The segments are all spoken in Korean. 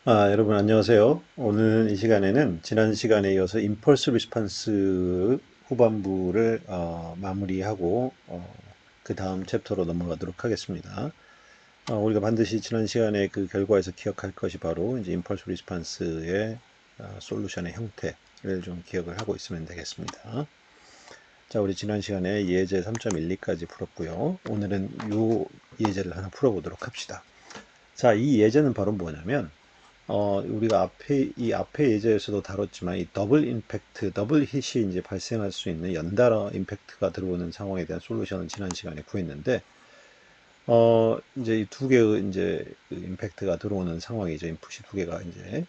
여러분 안녕하세요. 오늘 이 시간에는 지난 시간에 이어서 임펄스 리스판스 후반부를 마무리하고 그 다음 챕터로 넘어가도록 하겠습니다. 우리가 반드시 지난 시간에 그 결과에서 기억할 것이 바로 이제 임펄스 리스판스의 솔루션의 형태를 좀 기억을 하고 있으면 되겠습니다. 자, 우리 지난 시간에 예제 3.12까지 풀었고요. 오늘은 이 예제를 하나 풀어보도록 합시다. 자, 이 예제는 바로 뭐냐면 우리가 이 앞에 예제에서도 다뤘지만 이 더블 임팩트, 더블 hit이 이제 발생할 수 있는 연달아 임팩트가 들어오는 상황에 대한 솔루션을 지난 시간에 구했는데, 이제 이 두 개의 이제 그 임팩트가 들어오는 상황이죠. 인풋이 두 개가 이제.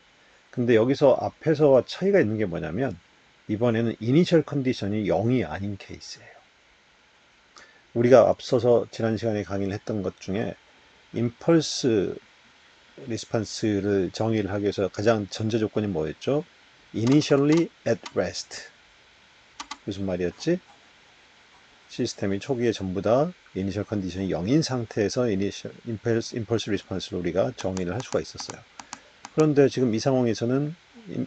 근데 여기서 앞에서와 차이가 있는 게 뭐냐면, 이번에는 이니셜 컨디션이 0이 아닌 케이스예요. 우리가 앞서서 지난 시간에 강의를 했던 것 중에 임펄스 리스판스를 정의를 하기 위해서 가장 전제 조건이 뭐였죠? Initially at rest. 무슨 말이었지? 시스템이 초기에 전부 다 이니셜 컨디션이 0인 상태에서 임펄스 리스판스를 우리가 정의를 할 수가 있었어요. 그런데 지금 이 상황에서는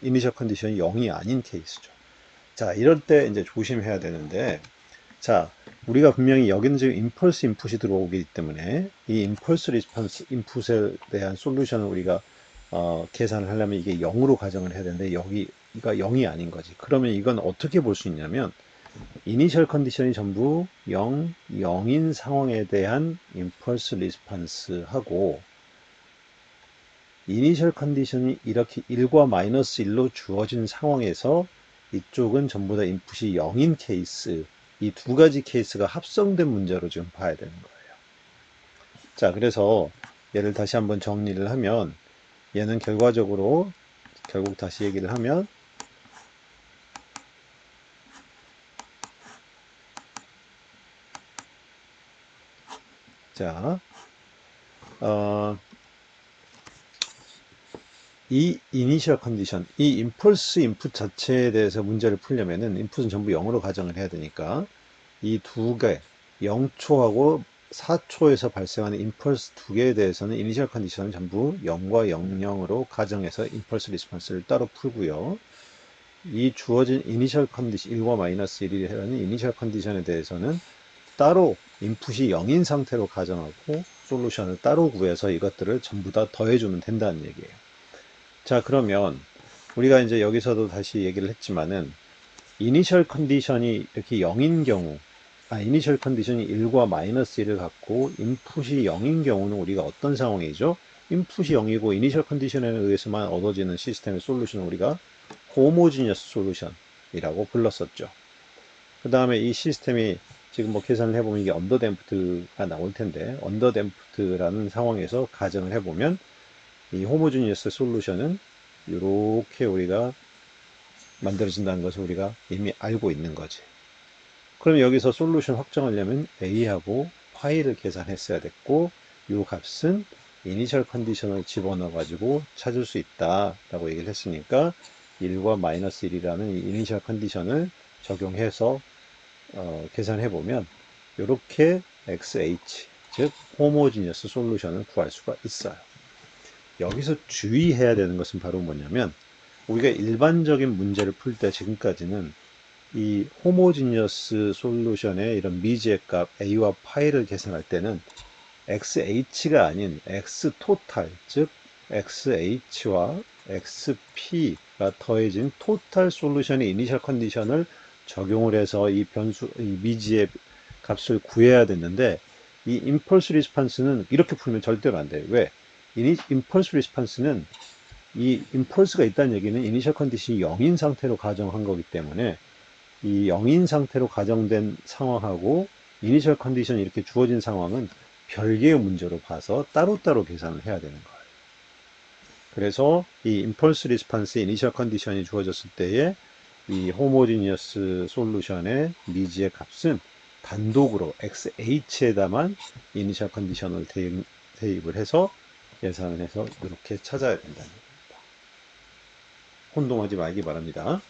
이니셜 컨디션이 0이 아닌 케이스죠. 자, 이럴 때 이제 조심해야 되는데, 자, 우리가 분명히 여기는 지금 임펄스 인풋이 들어오기 때문에 이 임펄스 리스폰스 인풋에 대한 솔루션을 우리가 계산을 하려면 이게 0으로 가정을 해야 되는데 여기가 0이 아닌 거지. 그러면 이건 어떻게 볼 수 있냐면 이니셜 컨디션이 전부 0, 0인 상황에 대한 임펄스 리스폰스하고 이니셜 컨디션이 이렇게 1과 마이너스 1로 주어진 상황에서 이쪽은 전부 다 인풋이 0인 케이스, 이 두 가지 케이스가 합성된 문제로 지금 봐야 되는 거예요. 자, 그래서 얘를 다시 한번 정리를 하면 얘는 결과적으로 결국 다시 얘기를 하면 자, 어, 이 이니셜 컨디션, 이 임펄스 인풋 자체에 대해서 문제를 풀려면은 인풋은 전부 0으로 가정을 해야 되니까 이 두 개, 0초하고 4초에서 발생하는 임펄스 두 개에 대해서는 이니셜 컨디션은 전부 0과 00으로 가정해서 임펄스 리스폰스를 따로 풀고요. 이 주어진 이니셜 컨디션 1과 마이너스 1이라는 이니셜 컨디션에 대해서는 따로 인풋이 0인 상태로 가정하고 솔루션을 따로 구해서 이것들을 전부 다 더해주면 된다는 얘기예요. 자, 그러면 우리가 이제 여기서도 다시 얘기를 했지만은 이니셜 컨디션이 이렇게 0인 경우, 이니셜 컨디션이 1과 마이너스 1을 갖고 인풋이 0인 경우는 우리가 어떤 상황이죠? 인풋이 0이고 이니셜 컨디션에 의해서만 얻어지는 시스템의 솔루션을 우리가 호모지니어스 솔루션이라고 불렀었죠. 그 다음에 이 시스템이 지금 뭐 계산을 해보면 이게 언더댐프트가 나올 텐데 언더댐프트라는 상황에서 가정을 해보면 이 호모지니어스 솔루션은 이렇게 우리가 만들어진다는 것을 우리가 이미 알고 있는 거지. 그럼 여기서 솔루션 확정하려면 A하고 파이를 계산했어야 됐고 이 값은 이니셜 컨디션을 집어넣어 가지고 찾을 수 있다라고 얘기를 했으니까 1과 마이너스 1이라는 이 이니셜 컨디션을 적용해서 계산해 보면 이렇게 XH 즉 호모지니어스 솔루션을 구할 수가 있어요. 여기서 주의해야 되는 것은 바로 뭐냐면 우리가 일반적인 문제를 풀 때 지금까지는 이 호모지니어스 솔루션의 이런 미지의 값 a와 파이를 계산할 때는 xh가 아닌 x토탈 즉 xh와 xp가 더해진 토탈 솔루션의 이니셜 컨디션을 적용을 해서 이 변수 이 미지의 값을 구해야 됐는데 이 임펄스 리스판스는 이렇게 풀면 절대로 안 돼요. 왜? 임펄스 리스판스는 이 임펄스가 있다는 얘기는 이니셜 컨디션이 0인 상태로 가정한 거기 때문에 이 0인 상태로 가정된 상황하고 이니셜 컨디션이 이렇게 주어진 상황은 별개의 문제로 봐서 따로따로 계산을 해야 되는 거예요. 그래서 이 임펄스 리스판스의 이니셜 컨디션이 주어졌을 때에 이 호모지니어스 솔루션의 미지의 값은 단독으로 XH에다만 이니셜 컨디션을 대입을 해서 계산을 해서 이렇게 찾아야 된다는 겁니다. 혼동하지 말기 바랍니다.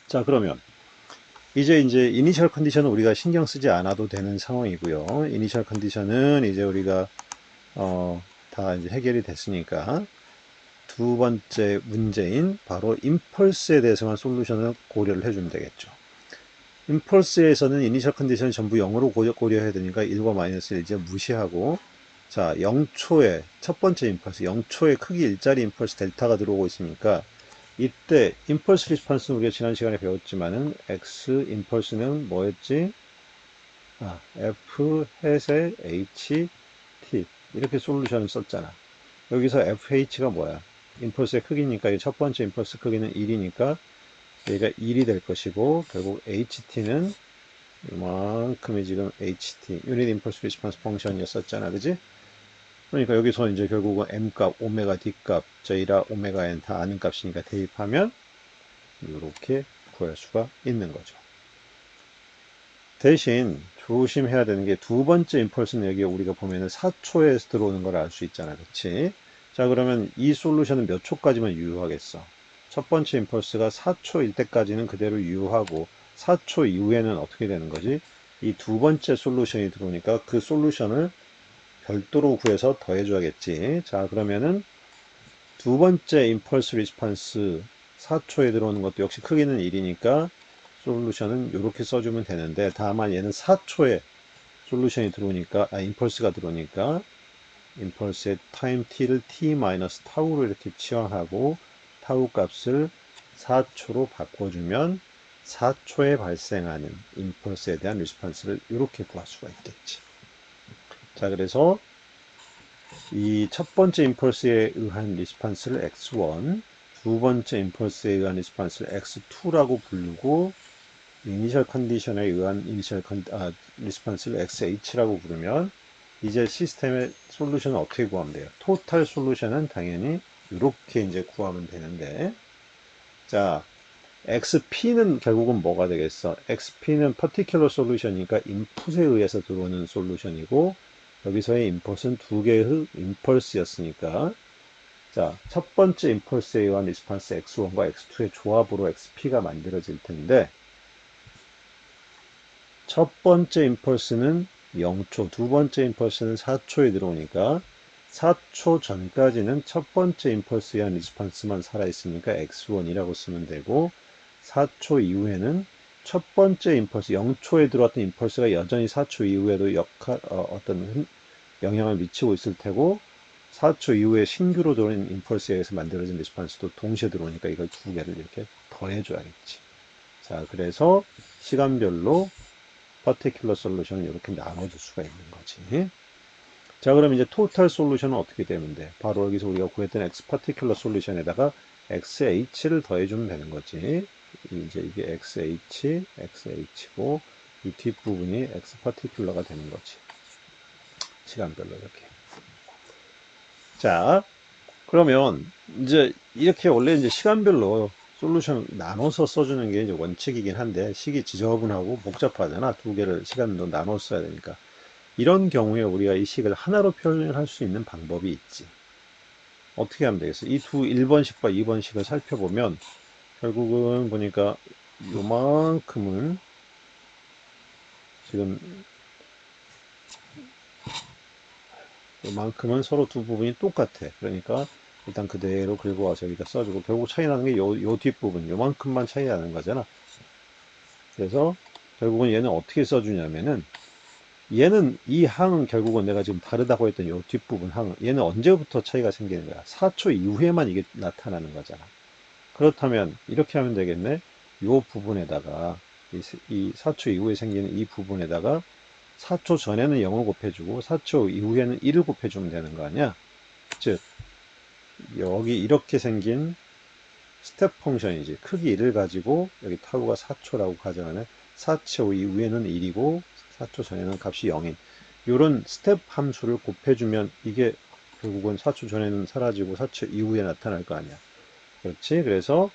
자, 그러면 이제 이니셜 컨디션은 우리가 신경 쓰지 않아도 되는 상황이고요. 이니셜 컨디션은 이제 우리가 다 이제 해결이 됐으니까 두 번째 문제인 바로 임펄스에 대해서만 솔루션을 고려를 해주면 되겠죠. 임펄스에서는 이니셜 컨디션이 전부 0으로 고려해야 되니까 1과 마이너스 1 이제 무시하고, 자, 0초에 첫 번째 임펄스 0초에 크기 일자리 임펄스 델타가 들어오고 있으니까 이때 임펄스 리스판스는 우리가 지난 시간에 배웠지만은 x 임펄스는 뭐였지? f 햇의 h t 이렇게 솔루션을 썼잖아. 여기서 fh가 뭐야? 임펄스의 크기니까 이 첫 번째 임펄스 크기는 1이니까 얘가 1이 될 것이고, 결국 ht는 이만큼이 지금 ht 유닛 임펄스 리스폰스 펑션이었었잖아, 그지? 그러니까 여기서 이제 결국은 m 값, 오메가 d 값, 저희라 오메가 n 다 아는 값이니까 대입하면 이렇게 구할 수가 있는 거죠. 대신 조심해야 되는 게 두 번째 임펄스는 여기 우리가 보면은 4초에 들어오는 걸 알 수 있잖아, 그치? 자, 그러면 이 솔루션은 몇 초까지만 유효하겠어? 첫 번째 임펄스가 4초일 때까지는 그대로 유효하고 4초 이후에는 어떻게 되는 거지? 이 두 번째 솔루션이 들어오니까 그 솔루션을 별도로 구해서 더해줘야겠지. 자, 그러면은 두 번째 임펄스 리스판스 4초에 들어오는 것도 역시 크기는 1이니까 솔루션은 이렇게 써주면 되는데, 다만 얘는 4초에 솔루션이 들어오니까, 임펄스가 들어오니까 임펄스의 타임 t를 t-타우로 이렇게 치환하고 타우 값을 4초로 바꿔주면 4초에 발생하는 임펄스에 대한 리스판스를 이렇게 구할 수가 있겠지. 자, 그래서 이 첫 번째 임펄스에 의한 리스판스를 x1, 두 번째 임펄스에 의한 리스판스를 x2라고 부르고, 이니셜 컨디션에 의한 리스판스를 XH라고 부르면 이제 시스템의 솔루션은 어떻게 구하면 돼요? 토탈 솔루션은 당연히 이렇게 이제 구하면 되는데, 자, XP는 결국은 뭐가 되겠어? XP는 particular solution이니까 인풋에 의해서 들어오는 솔루션이고, 여기서의 인풋은 두 개의 임펄스였으니까, 자, 첫 번째 임펄스에 의한 리스판스 X1과 X2의 조합으로 XP가 만들어질 텐데, 첫 번째 임펄스는 0초, 두 번째 임펄스는 4초에 들어오니까 4초 전까지는 첫 번째 임펄스에 의한 리스판스만 살아있으니까 x1이라고 쓰면 되고, 4초 이후에는 첫 번째 임펄스, 0초에 들어왔던 임펄스가 여전히 4초 이후에도 어떤 영향을 미치고 있을 테고, 4초 이후에 신규로 들어온 임펄스에 의해서 만들어진 리스판스도 동시에 들어오니까 이걸 두 개를 이렇게 더해줘야겠지. 자, 그래서 시간별로 particular 솔루션을 이렇게 나눠줄 수가 있는 거지. 자, 그럼 이제 total 솔루션은 어떻게 되면 돼? 바로 여기서 우리가 구했던 x particular 솔루션에다가 xh를 더해주면 되는 거지. 이제 이게 xh고 이 뒷부분이 x particular가 되는 거지. 시간별로 이렇게. 자, 그러면 이제 이렇게 원래 이제 시간별로 솔루션 나눠서 써주는 게 이제 원칙이긴 한데, 식이 지저분하고 복잡하잖아. 두 개를 시간도 나눠 써야 되니까. 이런 경우에 우리가 이 식을 하나로 표현할 수 있는 방법이 있지. 어떻게 하면 되겠어? 이 두 1번식과 2번식을 살펴보면 결국은 보니까 요만큼은 지금 요만큼은 서로 두 부분이 똑같아. 그러니까 일단 그대로 긁어와서 여기다 써주고, 결국 차이 나는 게 요 뒷부분 요만큼만 차이 나는 거잖아. 그래서 결국은 얘는 어떻게 써주냐면은, 얘는 이 항은 결국은 내가 지금 다르다고 했던 요 뒷부분 항, 얘는 언제부터 차이가 생기는 거야? 4초 이후에만 이게 나타나는 거잖아. 그렇다면 이렇게 하면 되겠네. 요 부분에다가 이 4초 이후에 생기는 이 부분에다가 4초 전에는 0을 곱해주고 4초 이후에는 1을 곱해주면 되는 거 아니야? 즉 여기 이렇게 생긴 스텝 펑션이지. 크기 1을 가지고 여기 타우가 4초라고 가정하면 4초 이후에는 1이고 4초 전에는 값이 0인 이런 스텝 함수를 곱해주면 이게 결국은 4초 전에는 사라지고 4초 이후에 나타날 거 아니야. 그렇지? 그래서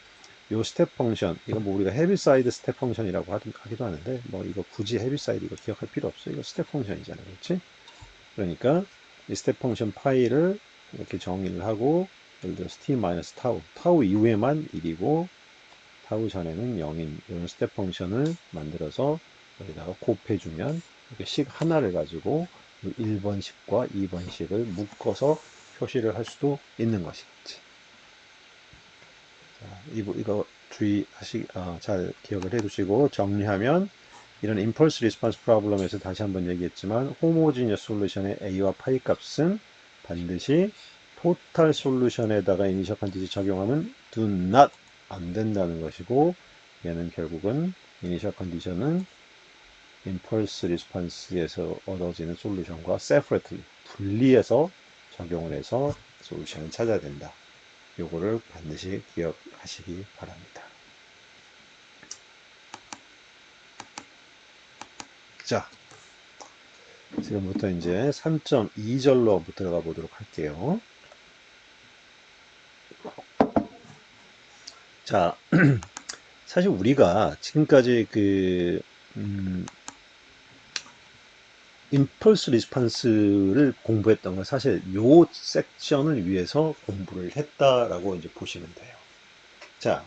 요 스텝 펑션, 이거 뭐 우리가 헤비사이드 스텝 펑션이라고 하기도 하는데, 뭐 이거 굳이 헤비사이드 이거 기억할 필요 없어. 이거 스텝 펑션이잖아. 그렇지? 그러니까 이 스텝 펑션 파이를 이렇게 정의를 하고, 예를 들어서 t-타우, 타우 이후에만 1이고 타우 전에는 0인 이런 스텝 펑션을 만들어서 여기다가 곱해주면 이렇게 식 하나를 가지고 1번식과 2번식을 묶어서 표시를 할 수도 있는 것이겠지. 이거 잘 기억을 해 두시고 정리하면 이런 impulse response problem에서 다시 한번 얘기했지만 homogeneous solution의 a와 파이 값은 반드시 total solution에다가 initial condition 적용하면 do not 안 된다는 것이고, 얘는 결국은 initial condition은 impulse response에서 얻어지는 솔루션과 separately 분리해서 적용을 해서 솔루션을 찾아야 된다. 요거를 반드시 기억하시기 바랍니다. 자, 지금부터 이제 3.2절로 들어가 보도록 할게요. 자, 사실 우리가 지금까지 임펄스 리스판스를 공부했던 건 사실 요 섹션을 위해서 공부를 했다라고 이제 보시면 돼요. 자,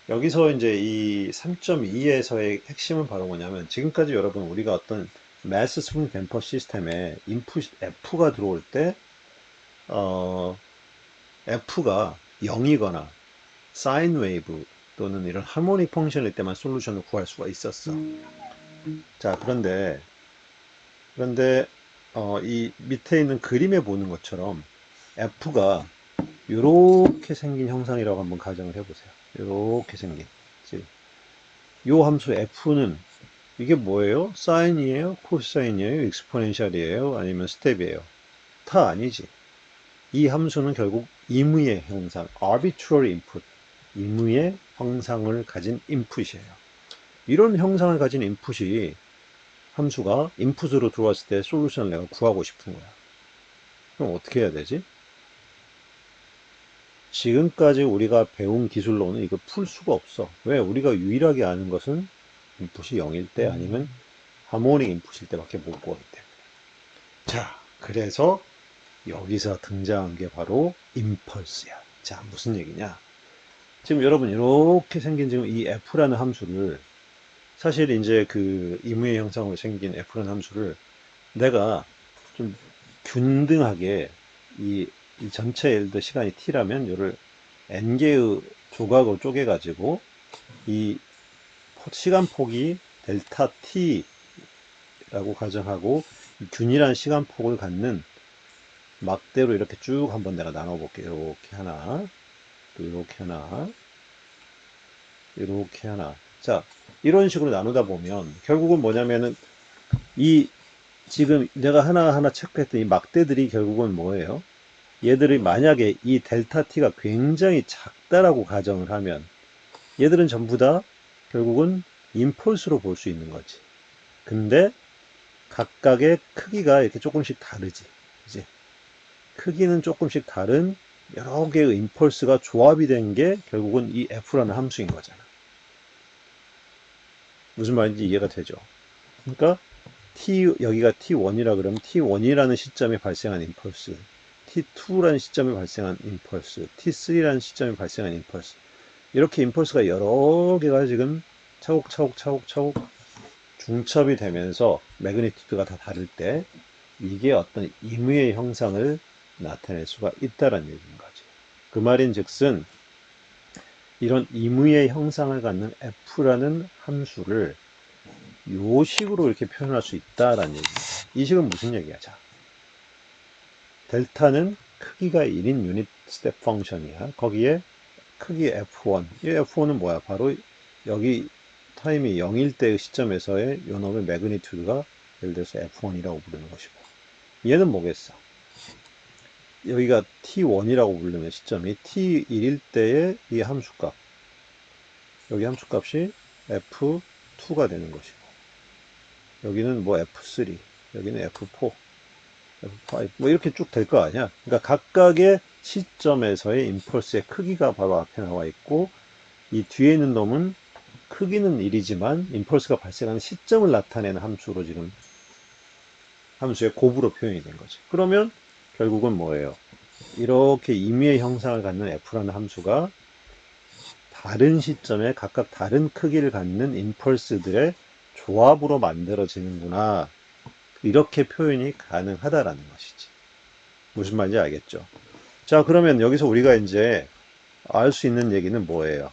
여기서 이제 이 3.2에서의 핵심은 바로 뭐냐면, 지금까지 여러분 우리가 어떤 매스 스푼 댐퍼 시스템에 인풋 F가 들어올 때 F가 0이거나 사인 웨이브 또는 이런 하모닉 펑션일 때만 솔루션을 구할 수가 있었어. 자, 그런데 이 밑에 있는 그림에 보는 것처럼 F가 이렇게 생긴 형상이라고 한번 가정을 해보세요. 이렇게 생긴. 요 함수 F는 이게 뭐예요? 사인이에요? 코사인이에요? 익스포넨셜이에요? 아니면 스텝이에요? 다 아니지. 이 함수는 결국 임의의 형상, arbitrary input, 임의의 형상을 가진 인풋이에요. 이런 형상을 가진 인풋이 함수가 인풋으로 들어왔을 때 솔루션을 내가 구하고 싶은 거야. 그럼 어떻게 해야 되지? 지금까지 우리가 배운 기술로는 이거 풀 수가 없어. 왜? 우리가 유일하게 아는 것은 인풋이 0일 때 아니면 하모닉 인풋일 때밖에 못 구하기 때문에. 자, 그래서 여기서 등장한 게 바로 임펄스야. 자, 무슨 얘기냐? 지금 여러분 이렇게 생긴 지금 이 f라는 함수를, 사실 이제 그 임의의 형상으로 생긴 f라는 함수를 내가 좀 균등하게 이 전체 예를 들어 시간이 t라면 이를 n개의 조각으로 쪼개가지고 이 시간 폭이 델타 t라고 가정하고 균일한 시간 폭을 갖는 막대로 이렇게 쭉 한번 내가 나눠볼게요. 이렇게 하나, 또 이렇게 하나, 이렇게 하나. 자, 이런 식으로 나누다 보면 결국은 뭐냐면은 이 지금 내가 하나하나 체크했던 이 막대들이 결국은 뭐예요? 얘들이 만약에 이 델타 t가 굉장히 작다라고 가정을 하면 얘들은 전부 다 결국은 임펄스로 볼 수 있는 거지. 근데 각각의 크기가 이렇게 조금씩 다르지. 이제 크기는 조금씩 다른 여러 개의 임펄스가 조합이 된 게 결국은 이 f라는 함수인 거잖아. 무슨 말인지 이해가 되죠? 그러니까 여기가 t1이라 그러면 t1이라는 시점에 발생한 임펄스, t2라는 시점에 발생한 임펄스, t3라는 시점에 발생한 임펄스, 이렇게 임펄스가 여러 개가 지금 차곡차곡 중첩이 되면서 매그니튜드가 다 다를 때 이게 어떤 임의의 형상을 나타낼 수가 있다는 얘기인 거지. 그 말인 즉슨 이런 임의의 형상을 갖는 f라는 함수를 요 식으로 이렇게 표현할 수 있다라는 얘기입니다. 이 식은 무슨 얘기야? 자, 델타는 크기가 1인 유닛 스텝 펑션이야. 거기에 크기 f1. 이 f1은 뭐야? 바로 여기 타임이 0일 때의 시점에서의 요 놈의 매그니튜드가 예를 들어서 f1이라고 부르는 것이고, 얘는 뭐겠어? 여기가 t1이라고 부르는 시점이 t1일 때의 이 함수값, 여기 함수값이 f2가 되는 것이고, 여기는 뭐 f3, 여기는 f4, f5, 뭐 이렇게 쭉 될 거 아니야. 그러니까 각각의 시점에서의 임펄스의 크기가 바로 앞에 나와 있고, 이 뒤에 있는 놈은 크기는 1이지만 임펄스가 발생하는 시점을 나타내는 함수로 지금 함수의 곱으로 표현이 된 거지. 그러면 결국은 뭐예요? 이렇게 임의의 형상을 갖는 f라는 함수가 다른 시점에 각각 다른 크기를 갖는 임펄스들의 조합으로 만들어지는구나. 이렇게 표현이 가능하다라는 것이지. 무슨 말인지 알겠죠? 자, 그러면 여기서 우리가 이제 알 수 있는 얘기는 뭐예요?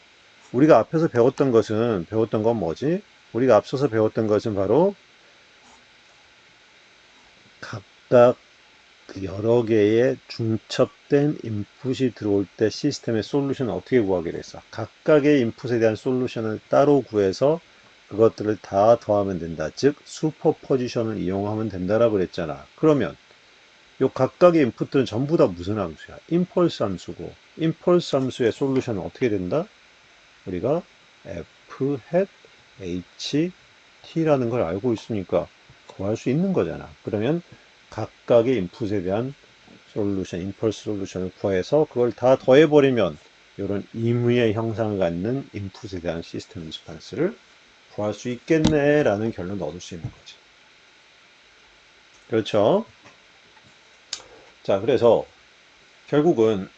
우리가 앞에서 배웠던 건 뭐지? 우리가 앞서서 배웠던 것은 바로 각각 여러 개의 중첩된 인풋이 들어올 때 시스템의 솔루션을 어떻게 구하기로 했어? 각각의 인풋에 대한 솔루션을 따로 구해서 그것들을 다 더하면 된다. 즉, 슈퍼포지션을 이용하면 된다라고 그랬잖아. 그러면 요 각각의 인풋들은 전부 다 무슨 함수야? 임펄스 함수고, 임펄스 함수의 솔루션은 어떻게 된다? 우리가 f hat h t라는 걸 알고 있으니까 구할 수 있는 거잖아. 그러면 각각의 인풋에 대한 솔루션, 임펄스 솔루션을 구해서 그걸 다 더해버리면 이런 임의의 형상을 갖는 인풋에 대한 시스템 리스판스를 구할 수 있겠네라는 결론을 얻을 수 있는 거지. 그렇죠? 자, 그래서 결국은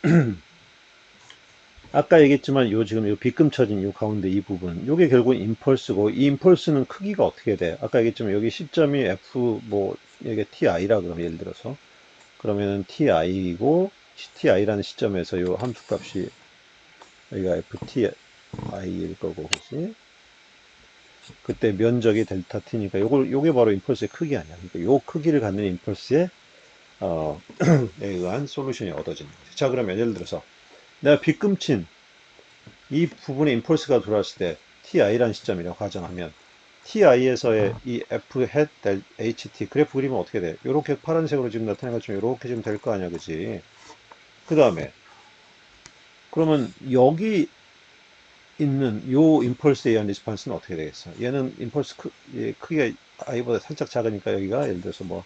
아까 얘기했지만 요 지금 요 빗금 쳐진 요 가운데 이 부분 요게 결국 임펄스고 이 임펄스는 크기가 어떻게 돼? 아까 얘기했지만 여기 시점이 f 뭐 이게 ti라 그러면 예를 들어서 그러면은 ti이고 ti라는 시점에서 요 함수 값이 여기가 ftI일 거고 그지? 그때 면적이 델타 t니까 요게 바로 임펄스의 크기 아니야. 그러니까 요 크기를 갖는 임펄스에 에 의한 솔루션이 얻어지는 거지. 자, 그러면 예를 들어서 내가 빗금 친 이 부분에 임펄스가 들어왔을 때 ti라는 시점이라고 가정하면 ti에서의 이 f hat del ht 그래프 그리면 어떻게 돼? 요렇게 파란색으로 지금 나타낸 것처럼 요렇게 지금 될 거 아니야, 그지? 그 다음에 그러면 여기 있는 요 임펄스에 의한 리스판스는 어떻게 되겠어? 얘는 임펄스 크기가 i보다 살짝 작으니까 여기가 예를 들어서 뭐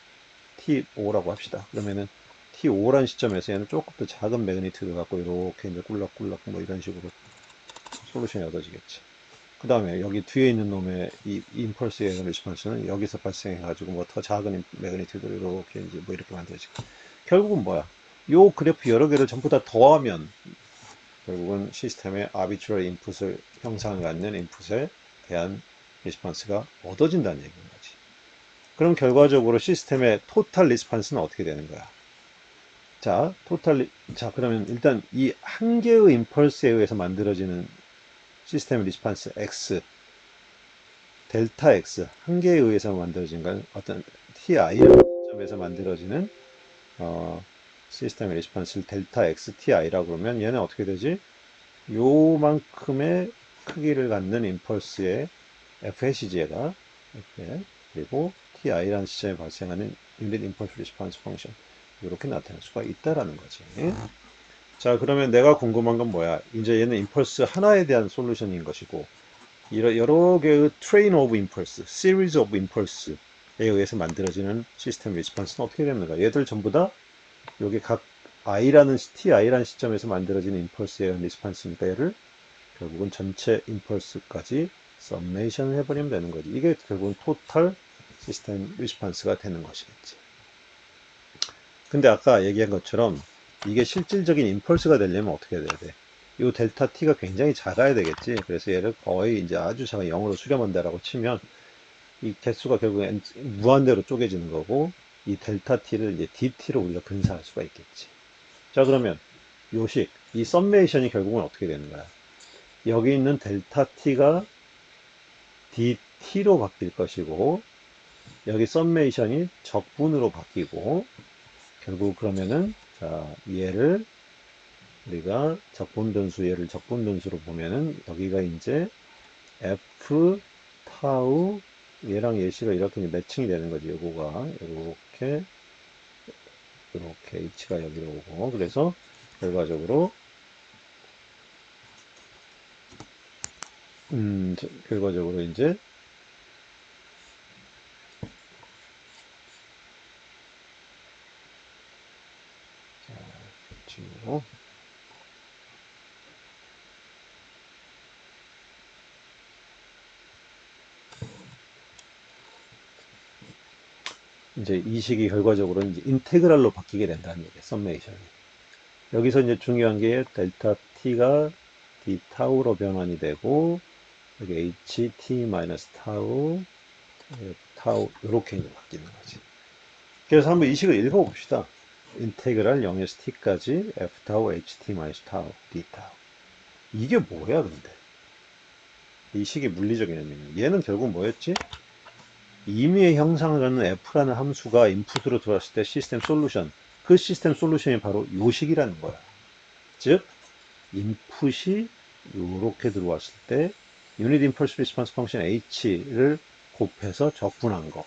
t5라고 합시다. 그러면은 t5라는 시점에서 얘는 조금 더 작은 매그니튜드 갖고 이렇게 이제 꿀럭꿀럭 뭐 이런 식으로 솔루션이 얻어지겠지. 그 다음에 여기 뒤에 있는 놈의 이 임펄스에 의한 리스판스는 여기서 발생해가지고 뭐 더 작은 매그니튜드로 이렇게 이제 뭐 이렇게 만들어지고. 결국은 뭐야? 요 그래프 여러 개를 전부 다 더하면 결국은 시스템의 아비트러리 인풋을 형상을 갖는 인풋에 대한 리스판스가 얻어진다는 얘기인 거지. 그럼 결과적으로 시스템의 토탈 리스판스는 어떻게 되는 거야? 자, 그러면 일단 이 한 개의 임펄스에 의해서 만들어지는 시스템 리스판스 X, 델타 X, 한 개에 의해서 만들어진 건 어떤 TI라는 점에서 만들어지는 시스템 리스판스를 델타 X TI라고 그러면 얘는 어떻게 되지? 요만큼의 크기를 갖는 임펄스의 FHG에다 이렇게 그리고 TI라는 시점에 발생하는 유닛 임펄스 리스판스 펑션 이렇게 나타낼 수가 있다라는 거지. 자, 그러면 내가 궁금한 건 뭐야? 이제 얘는 임펄스 하나에 대한 솔루션인 것이고 여러 개의 train of impulse, series of impulse에 의해서 만들어지는 시스템 리스판스는 어떻게 됩니까? 얘들 전부 다 여기 각 ti라는 시점에서 만들어지는 임펄스에 의한 리스판스니까 얘를 결국은 전체 임펄스까지 썸메이션을 해버리면 되는 거지. 이게 결국은 토탈 시스템 리스판스가 되는 것이겠지. 근데 아까 얘기한 것처럼 이게 실질적인 임펄스가 되려면 어떻게 돼야 돼? 이 델타 t가 굉장히 작아야 되겠지. 그래서 얘를 거의 이제 아주 작은 0으로 수렴한다라고 치면 이 개수가 결국엔 무한대로 쪼개지는 거고 이 델타 t를 이제 dt로 우리가 근사할 수가 있겠지. 자, 그러면 요식 이 썸메이션이 결국은 어떻게 되는 거야? 여기 있는 델타 t가 dt로 바뀔 것이고 여기 썸메이션이 적분으로 바뀌고 결국 그러면은 자 얘를 우리가 얘를 적분 변수로 보면은 여기가 이제 f 타우 얘랑 예시가 이렇게 매칭이 되는 거지. 요거가 이렇게 h가 여기로 오고 그래서 결과적으로 결과적으로 이제 지금 이제 이 식이 결과적으로 이제 인테그랄로 바뀌게 된다는 얘기예요. 썸메이션이. 여기서 이제 중요한 게 델타 t가 d 타우로 변환이 되고 여기 ht 마이너스 타우 타우 이렇게 이제 바뀌는 거지. 그래서 한번 이 식을 읽어봅시다. 인테그랄 0에서 t까지 f 타우 ht 마이너스 타우 d 타우. 이게 뭐야, 근데? 이 식의 물리적인 의미는. 얘는 결국 뭐였지? 임의의 형상을 갖는 f라는 함수가 인풋으로 들어왔을 때 시스템 솔루션. 그 시스템 솔루션이 바로 요 식이라는 거야. 즉, 인풋이 요렇게 들어왔을 때 유닛 임펄스 리스폰스 펑션 h를 곱해서 적분한 거.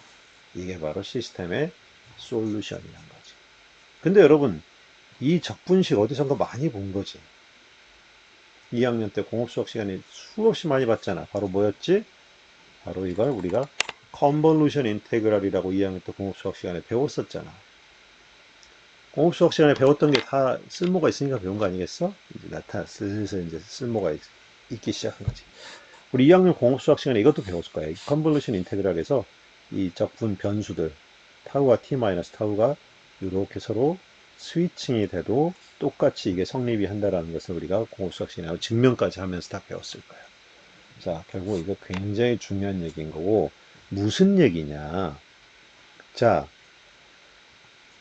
이게 바로 시스템의 솔루션이란 거지. 근데 여러분, 이 적분식 어디선가 많이 본 거지. 2학년 때 공업수학 시간에 수없이 많이 봤잖아. 바로 뭐였지? 바로 이걸 우리가 컨볼루션 인테그랄이라고 2학년 때 공업수학 시간에 배웠었잖아. 공업수학 시간에 배웠던 게 다 쓸모가 있으니까 배운 거 아니겠어? 이제 슬슬 이제 쓸모가 있기 시작한 거지. 우리 2학년 공업수학 시간에 이것도 배웠을 거야. 컨볼루션 인테그랄에서 이 적분 변수들 타우와 t 마이너스 타우가 이렇게 서로 스위칭이 돼도 똑같이 이게 성립이 한다라는 것을 우리가 공업수학 시간에 증명까지 하면서 다 배웠을 거야. 자, 결국 이거 굉장히 중요한 얘기인 거고, 무슨 얘기냐? 자,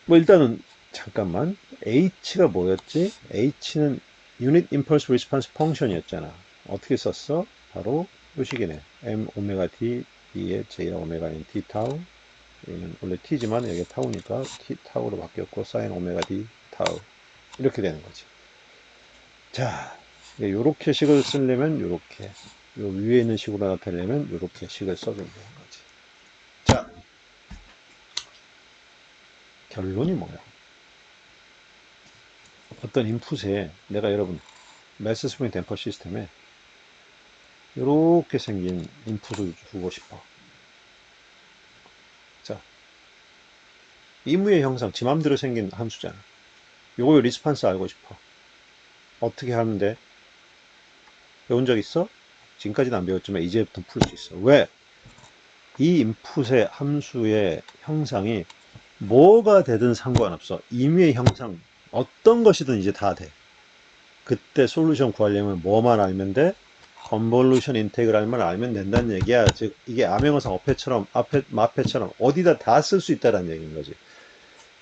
뭐 일단은 잠깐만. H가 뭐였지? H는 Unit Impulse Response Function이었잖아. 어떻게 썼어? 바로 요 식이네. M 오메가 D B의 J 오메가 N T 타우. 얘는 원래 T지만 여기 타우니까 T 타우로 바뀌었고 사인 오메가 D 타우. 이렇게 되는 거지. 자, 요렇게 식을 쓰려면 요렇게. 요 위에 있는 식으로 나타내려면 요렇게 식을 써주면 되는 거지. 자, 결론이 뭐야? 어떤 인풋에 내가 여러분 매스 스프링 댐퍼 시스템에 이렇게 생긴 인풋을 주고 싶어. 자, 이무의 형상, 지 맘대로 생긴 함수잖아. 요거 리스판스 알고 싶어. 어떻게 하면 돼? 배운 적 있어? 지금까지는 안 배웠지만 이제부터 풀 수 있어. 왜? 이 인풋의 함수의 형상이 뭐가 되든 상관없어. 임의의 형상, 어떤 것이든 이제 다 돼. 그때 솔루션 구하려면 뭐만 알면 돼? 컨볼루션 인테그랄만 알면 된다는 얘기야. 즉 이게 암행어사 어폐처럼 마폐처럼 어디다 다 쓸 수 있다는 얘기인 거지.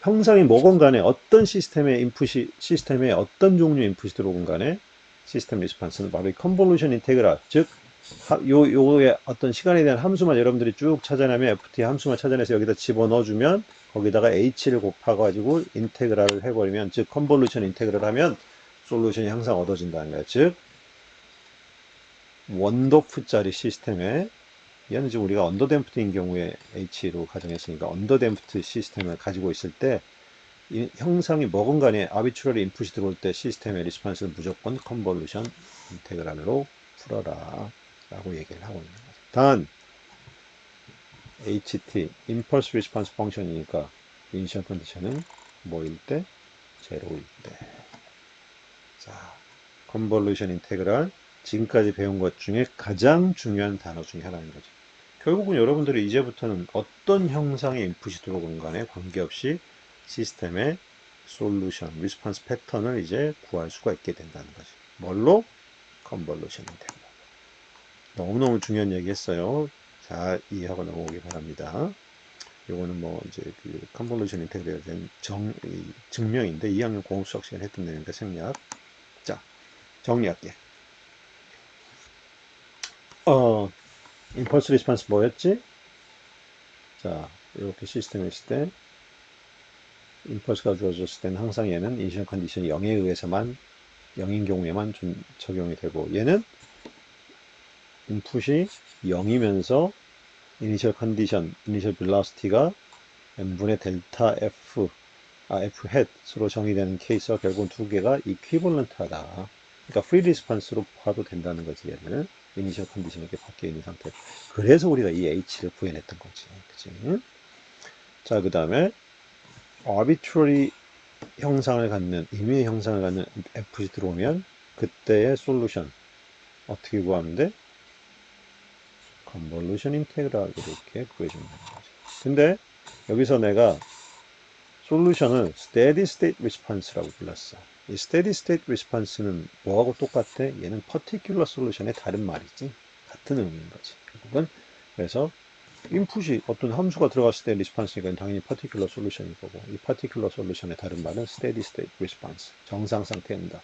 형상이 뭐건 간에 어떤 시스템의 인풋이 시스템에 어떤 종류의 인풋이 들어오건 간에 시스템 리스판스는 바로 이 컨볼루션 인테그랄, 즉 요의 어떤 시간에 대한 함수만 여러분들이 쭉 찾아내면 ft 함수만 찾아내서 여기다 집어넣어주면 거기다가 h를 곱해가지고 인테그랄을 해버리면, 즉 컨볼루션 인테그랄 하면 솔루션이 항상 얻어진다는 거야. 즉 원도프짜리 시스템에, 얘는 지금 우리가 언더댐프트인 경우에 h로 가정했으니까 언더댐프트 시스템을 가지고 있을 때 이 형상이 뭐건 간에 아비추럴리 인풋이 들어올 때 시스템의 리스판스는 무조건 컨볼루션 인테그랄로 풀어라 라고 얘기를 하고 있는 거죠. 단 HT 임펄스 리스판스 펑션이니까 이니셜 컨디션은 뭐일 때? 제로일 때. 자, 컨볼루션 인테그랄 지금까지 배운 것 중에 가장 중요한 단어 중에 하나인 거죠. 결국은 여러분들이 이제부터는 어떤 형상의 인풋이 들어오건 간에 관계없이 시스템의 솔루션, 리스폰스 패턴을 이제 구할 수가 있게 된다는 거죠. 뭘로? 컨볼루션 인테그랄. 너무너무 중요한 얘기 했어요. 자, 이해하고 넘어오기 바랍니다. 요거는 뭐 이제 그 컨볼루션 인테그랄에 대한 증명인데 2학년 공업수학 시간에 했던 내용이니까 생략. 자, 정리할게. 임펄스 리스폰스 뭐였지? 자, 이렇게 시스템에 있을 때 임펄스가 주어졌을 때는 항상 얘는 이니셜 컨디션이 0에 의해서만 0인 경우에만 좀 적용이 되고, 얘는 인풋이 0이면서 이니셜 컨디션, 이니셜 빌라시티가 n분의 델타 f, f 햇으로 정의되는 케이스와 결국은 두 개가 이퀴벌런트하다. 그러니까 프리 리스판스로 봐도 된다는 거지, 얘는. 이니셜 컨디션이 이렇게 바뀌어 있는 상태. 그래서 우리가 이 h를 구해냈던 거지. 그치? 자, 그 다음에 arbitrary 형상을 갖는, 임의의 형상을 갖는 f이 들어오면 그때의 솔루션 어떻게 구하면 돼? 컨볼루션 인테그랄 이렇게 구해주면 되는 거지. 근데 여기서 내가 솔루션을 steady state response라고 불렀어. 이 steady state response는 뭐하고 똑같아? 얘는 particular solution의 다른 말이지. 같은 의미인 거지. 결국은. 그래서 인풋이 어떤 함수가 들어갔을 때 리스판스니까 당연히 particular solution일 거고, 이 particular solution의 다른 말은 steady state response, 정상 상태입니다.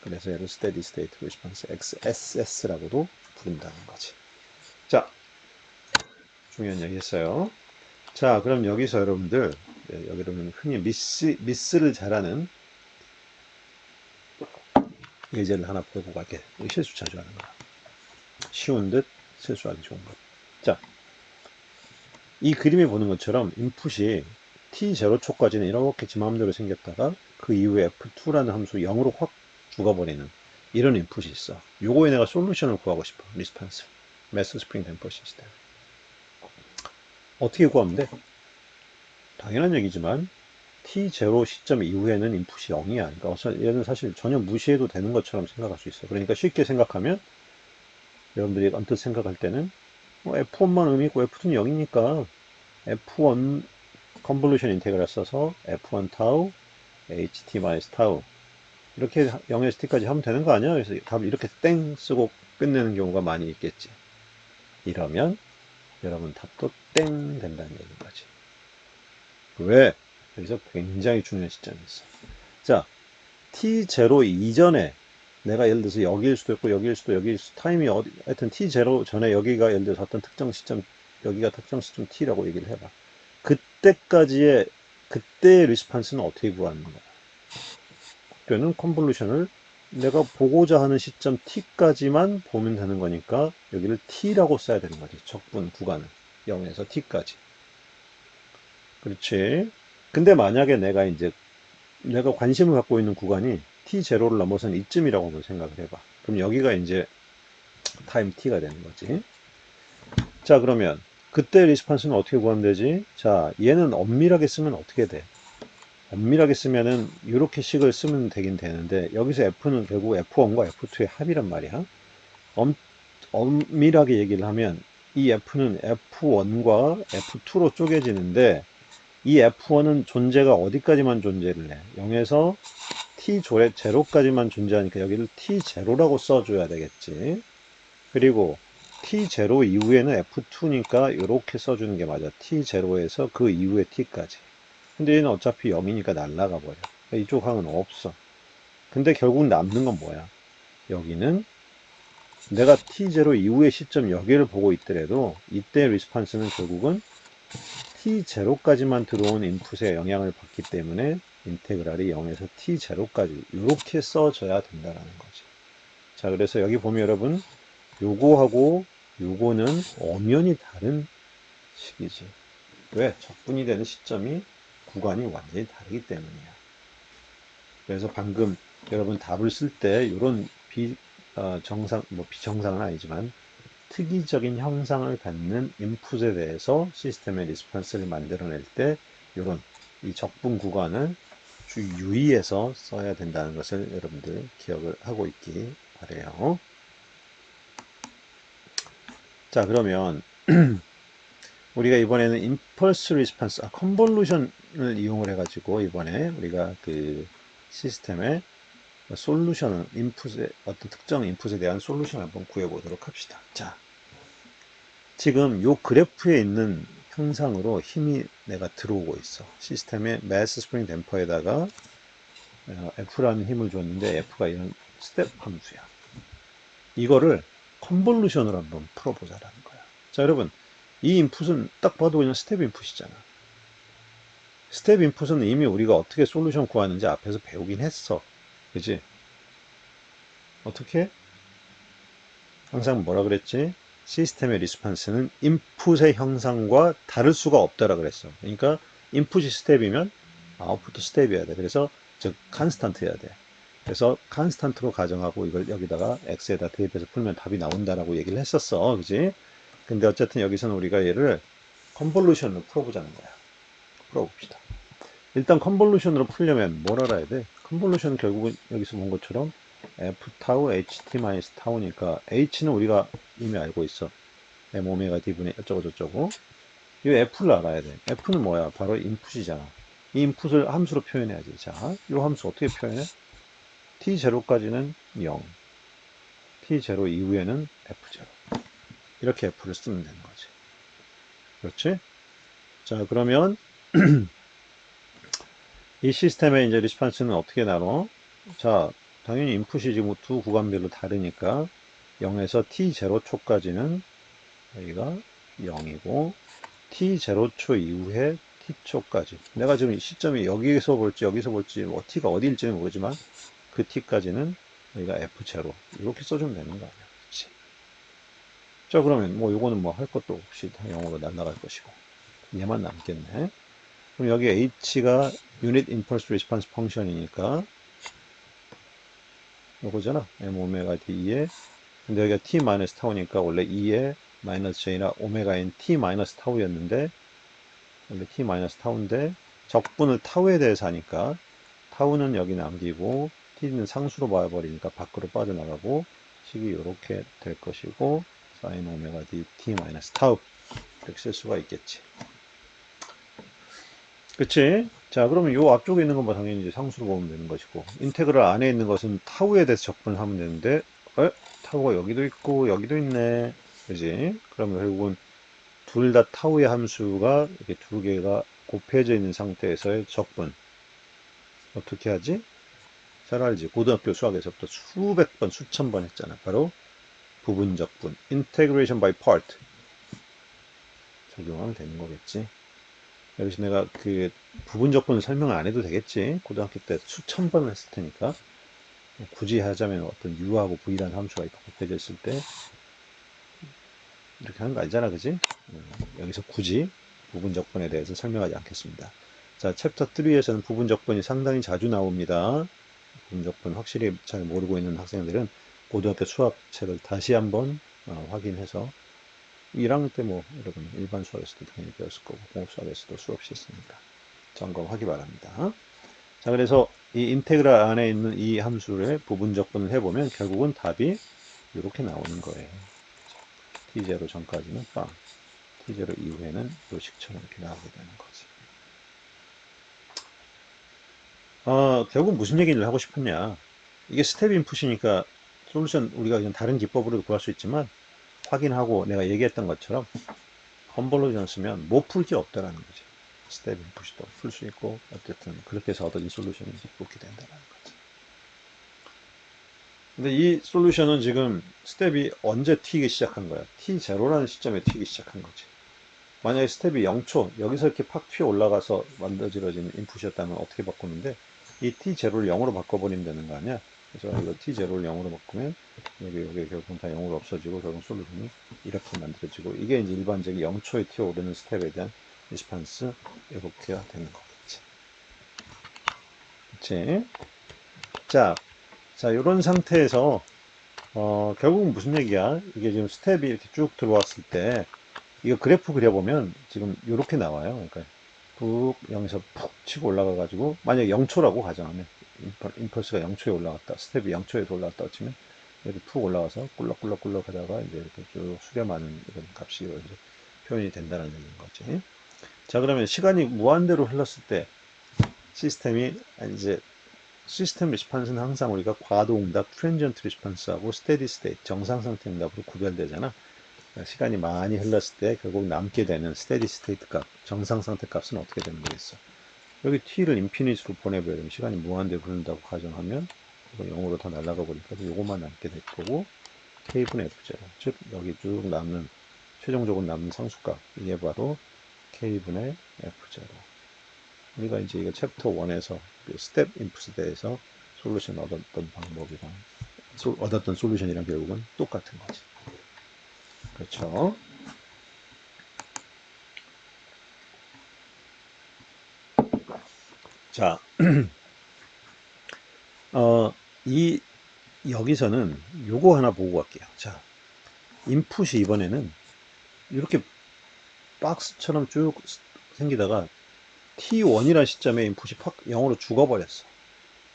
그래서 얘를 steady state response XSS라고도 부른다는 거지. 자, 중요한 얘기 했어요. 자, 그럼 여기서 여러분들, 여러분 흔히 미스를 잘하는 예제를 하나 보고 갈게. 실수 자주 하는 거야. 쉬운 듯 실수하기 좋은 것. 자, 이 그림에 보는 것처럼 인풋이 t0초까지는 이렇게 지 마음대로 생겼다가 그 이후에 f2라는 함수 0으로 확 죽어버리는 이런 인풋이 있어. 요거에 내가 솔루션을 구하고 싶어. 리스판스. 매스 스프링 댐퍼 시스템. 어떻게 구하면 돼? 당연한 얘기지만 t0 시점 이후에는 인풋이 0이야. 그러니까 얘는 사실 전혀 무시해도 되는 것처럼 생각할 수 있어. 그러니까 쉽게 생각하면 여러분들이 언뜻 생각할 때는 F1만 의미 있고 F2는 0이니까 F1 컨볼루션 인테그랄 써서 F1 타우 HT 마이너스 타우 이렇게 0에서 t까지 하면 되는 거 아니야? 그래서 답을 이렇게 땡 쓰고 끝내는 경우가 많이 있겠지. 이러면 여러분 답도 땡 된다는 얘기인 거지. 왜? 여기서 굉장히 중요한 시점이 있어. 자, t0 이전에 내가 예를 들어서 여기일 수도 있고 여기일 수도 여기일 수도 타임이 어디 하여튼 t0 전에 여기가 예를 들어서 어떤 특정 시점 여기가 특정 시점 t라고 얘기를 해봐. 그때까지의 그때의 리스판스는 어떻게 구하는 거야? 그때는 컨볼루션을 내가 보고자 하는 시점 t까지만 보면 되는 거니까 여기를 t라고 써야 되는 거지. 적분 구간을 0에서 t까지. 그렇지. 근데 만약에 내가 관심을 갖고 있는 구간이 t0를 넘어선 이쯤이라고 한번 생각을 해봐. 그럼 여기가 이제 타임 t가 되는 거지. 자, 그러면 그때 리스판스는 어떻게 구하면 되지? 자, 얘는 엄밀하게 쓰면 어떻게 돼? 엄밀하게 쓰면은 이렇게 식을 쓰면 되긴 되는데 여기서 F는 결국 F1과 F2의 합이란 말이야. 엄밀하게 얘기를 하면 이 F는 F1과 F2로 쪼개지는데 이 F1은 존재가 어디까지만 존재를 해? 0에서 T0까지만 존재하니까 여기를 T0라고 써줘야 되겠지. 그리고 T0 이후에는 F2니까 이렇게 써주는 게 맞아. T0에서 그 이후에 T까지. 근데 얘는 어차피 0이니까 날라가 버려. 이쪽 항은 없어. 근데 결국 남는 건 뭐야? 여기는 내가 T0 이후의 시점 여기를 보고 있더라도 이때 리스판스는 결국은 T0까지만 들어온 인풋에 영향을 받기 때문에 인테그랄이 0에서 T0까지 이렇게 써줘야 된다는 거지. 자, 그래서 여기 보면 여러분 요거하고 요거는 엄연히 다른 식이지. 왜? 적분이 되는 시점이 구간이 완전히 다르기 때문이야. 그래서 방금 여러분 답을 쓸 때 이런 정상, 뭐 비정상은 아니지만 특이적인 형상을 갖는 인풋에 대해서 시스템의 리스폰스를 만들어낼 때 이런 이 적분 구간을 유의해서 써야 된다는 것을 여러분들 기억을 하고 있기 바래요. 자, 그러면 우리가 이번에는 임펄스 리스폰스, 컨볼루션을 이용을 해가지고 이번에 우리가 그 시스템의 솔루션을 인풋에 어떤 특정 인풋에 대한 솔루션을 한번 구해보도록 합시다. 자, 지금 요 그래프에 있는 형상으로 힘이 내가 들어오고 있어. 시스템의 매스 스프링 댐퍼에다가 F라는 힘을 줬는데 F가 이런 스텝 함수야. 이거를 컨볼루션으로 한번 풀어보자라는 거야. 자, 여러분, 이 인풋은 딱 봐도 그냥 스텝 인풋이잖아. 스텝 인풋은 이미 우리가 어떻게 솔루션 구하는지 앞에서 배우긴 했어. 그지? 어떻게? 항상 뭐라 그랬지? 시스템의 리스판스는 인풋의 형상과 다를 수가 없다라 그랬어. 그러니까 인풋이 스텝이면 아웃풋도 스텝이어야 돼. 그래서 즉 컨스탄트여야 돼. 그래서 컨스탄트로 가정하고 이걸 여기다가 x에다 대입해서 풀면 답이 나온다라고 얘기를 했었어. 그지? 근데 어쨌든 여기서는 우리가 얘를 컨볼루션으로 풀어보자는 거야. 풀어봅시다. 일단 컨볼루션으로 풀려면 뭘 알아야 돼? 컨볼루션은 결국은 여기서 본 것처럼 f 타우 ht 마이너스 타우니까 h는 우리가 이미 알고 있어. m 오메가 d분의 어쩌고 저쩌고. 이 f를 알아야 돼. f는 뭐야? 바로 인풋이잖아. 이 인풋을 함수로 표현해야지. 자, 이 함수 어떻게 표현해? t0까지는 0, t0 이후에는 f0. 이렇게 f를 쓰면 되는 거지. 그렇지? 자, 그러면 이 시스템의 이제 리스판스는 어떻게 나눠? 자, 당연히 인풋이 지금 두 구간별로 다르니까 0에서 t0초까지는 여기가 0이고 t0초 이후에 t초까지 내가 지금 시점이 여기서 볼지 뭐 t가 어디일지는 모르지만 그 t까지는 여기가 f0 이렇게 써주면 되는 거 아니야. 그렇지? 자 그러면 뭐 요거는 뭐 할 것도 없이 다 0으로 날아갈 것이고 얘만 남겠네. 그럼 여기 h가 Unit Impulse Response 펑션이니까 요거잖아. m 오메가 d에 근데 여기가 t 마이너스 타우니까 원래 2에 마이너스 j나 오메가인 t 마이너스 타우였는데 원래 t 마이너스 타우인데 적분을 타우에 대해서 하니까 타우는 여기 남기고 t는 상수로 봐버리니까 밖으로 빠져나가고 식이 이렇게 될 것이고 사인 오메가 d t 마이너스 타우 이렇게 쓸 수가 있겠지. 그치? 자, 그러면 요 앞쪽에 있는 건 뭐 당연히 이제 상수로 보면 되는 것이고, 인테그랄 안에 있는 것은 타우에 대해서 적분을 하면 되는데, 타우가 여기도 있고, 여기도 있네. 그지? 그러면 결국은 둘 다 타우의 함수가 이렇게 두 개가 곱해져 있는 상태에서의 적분. 어떻게 하지? 잘 알지? 고등학교 수학에서부터 수백 번, 수천 번 했잖아. 바로 부분 적분. integration by part. 적용하면 되는 거겠지. 여기서 내가 그 부분 적분을 설명을 안 해도 되겠지. 고등학교 때 수천 번을 했을 테니까. 굳이 하자면 어떤 u하고 v라는 함수가 이렇게 곱해져 있을 때 이렇게 하는 거 알잖아. 그지? 여기서 굳이 부분 적분에 대해서 설명하지 않겠습니다. 자, 챕터 3에서는 부분 적분이 상당히 자주 나옵니다. 부분 적분 확실히 잘 모르고 있는 학생들은 고등학교 수학책을 다시 한번 확인해서 1학년 때 뭐 여러분 일반 수학에서도 당연히 배웠을 거고 공업 수학에서도 수없이 했으니까 점검하기 바랍니다. 자, 그래서 이 인테그랄 안에 있는 이 함수를 부분 적분을 해보면 결국은 답이 이렇게 나오는 거예요. t0 전까지는 빵, t0 이후에는 요 식처럼 이렇게 나오게 되는 거지. 결국 무슨 얘기를 하고 싶었냐. 이게 스텝 인풋이니까 솔루션 우리가 그냥 다른 기법으로도 구할 수 있지만 확인하고 내가 얘기했던 것처럼 컨볼루션 쓰면 못 풀 게 없다라는 거지. 스텝 인풋도 풀 수 있고 어쨌든 그렇게 해서 얻어진 솔루션이 이렇게 된다는 거지. 근데 이 솔루션은 지금 스텝이 언제 튀기 시작한 거야? t0라는 시점에 튀기 시작한 거지. 만약에 스텝이 0초 여기서 이렇게 팍 튀어 올라가서 만들어진 인풋이었다면 어떻게 바꾸는데 이 t0를 0으로 바꿔버리면 되는 거 아니야? 그래서 이거 t0를 0으로 바꾸면 여기 결국은 다 0으로 없어지고 결국 솔루션이 이렇게 만들어지고 이게 이제 일반적인 0초에 튀어 오르는 스텝에 대한 리스판스 이렇게가 되는 거겠지. 그치? 자, 이런 상태에서 결국은 무슨 얘기야? 이게 지금 스텝이 이렇게 쭉 들어왔을 때 이거 그래프 그려보면 지금 이렇게 나와요. 그러니까 푹 0에서 푹 치고 올라가가지고 만약에 0초라고 가정하면 임펄스가 0초에 올라갔다 스텝이 0초에서 올라갔다 치면 이렇게 푹 올라가서 꿀럭꿀럭꿀럭 하다가 이제 이렇게 쭉 수렴하는 이런 값이 이제 표현이 된다는 얘기인 거지. 자, 그러면 시간이 무한대로 흘렀을 때 시스템이 이제 시스템 리스판스는 항상 우리가 과도응답, 트랜지언트 리스판스하고 스테디 스테이트, 정상 상태 응답으로 구별되잖아. 시간이 많이 흘렀을 때 결국 남게 되는 스테디 스테이트 값, 정상 상태 값은 어떻게 되는 거겠어? 여기 t를 인피니트로 보내버리면 시간이 무한대로 흐른다고 가정하면 이거 0으로 다 날아가 버리니까 이것만 남게 될 거고 k분의 f0, 즉 여기 쭉 남는 최종적으로 남는 상수값 이게 바로 k분의 f0. 우리가 이제 이거 챕터 1에서 스텝 인풋에 대해서 솔루션 얻었던 방법이랑 얻었던 솔루션이랑 결국은 똑같은 거지. 그렇죠? 자, 이 여기서는 요거 하나 보고 갈게요. 자, 인풋이 이번에는 이렇게 박스처럼 쭉 생기다가 T1이라는 시점에 인풋이 팍 0으로 죽어버렸어.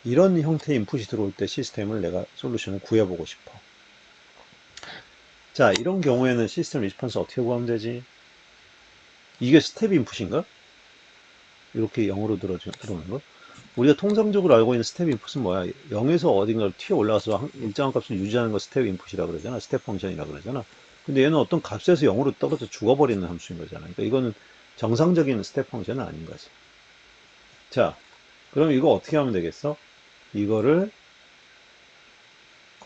이런 형태의 인풋이 들어올 때 시스템을 내가 솔루션을 구해보고 싶어. 자, 이런 경우에는 시스템 리스폰스 어떻게 구하면 되지? 이게 스텝 인풋인가? 이렇게 0으로 들어오는 거? 우리가 통상적으로 알고 있는 스텝 인풋은 뭐야? 0에서 어딘가를 튀어 올라가서 일정한 값을 유지하는 거 스텝 인풋이라 그러잖아. 스텝 펑션이라 그러잖아. 근데 얘는 어떤 값에서 0으로 떨어져 죽어버리는 함수인 거잖아. 그러니까 이거는 정상적인 스텝 펑션은 아닌 거지. 자, 그럼 이거 어떻게 하면 되겠어? 이거를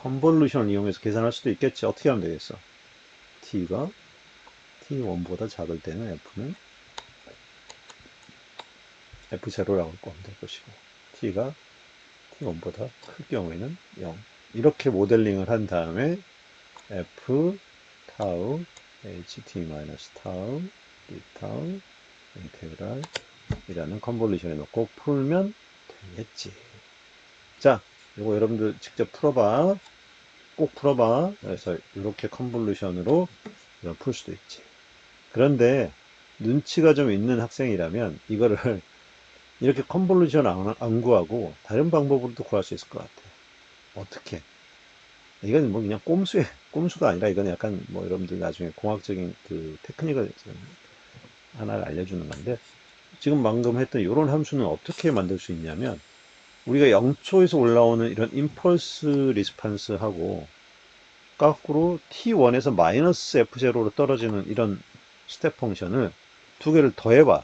컨볼루션을 이용해서 계산할 수도 있겠지. 어떻게 하면 되겠어? t가 t1보다 작을 때는 f는 f0라고 보면 될 것이고, t가 t1보다 클 경우에는 0. 이렇게 모델링을 한 다음에 f 타우 ht 마이너스 타우 d 타우 인테그랄 이라는 컨볼루션에 넣고 풀면 되겠지. 자, 이거 여러분들 직접 풀어봐. 꼭 풀어봐. 그래서 이렇게 컨볼루션으로 풀 수도 있지. 그런데 눈치가 좀 있는 학생이라면 이거를 이렇게 컨볼루션 안 구하고 다른 방법으로도 구할 수 있을 것 같아. 어떻게? 이건 뭐 그냥 꼼수가 아니라 이건 약간 뭐 여러분들 나중에 공학적인 그 테크닉을 하나를 알려주는 건데, 지금 방금 했던 이런 함수는 어떻게 만들 수 있냐면, 우리가 0초에서 올라오는 이런 임펄스 리스판스하고 거꾸로 t1에서 마이너스 f0로 떨어지는 이런 스텝 펑션을 두 개를 더해봐.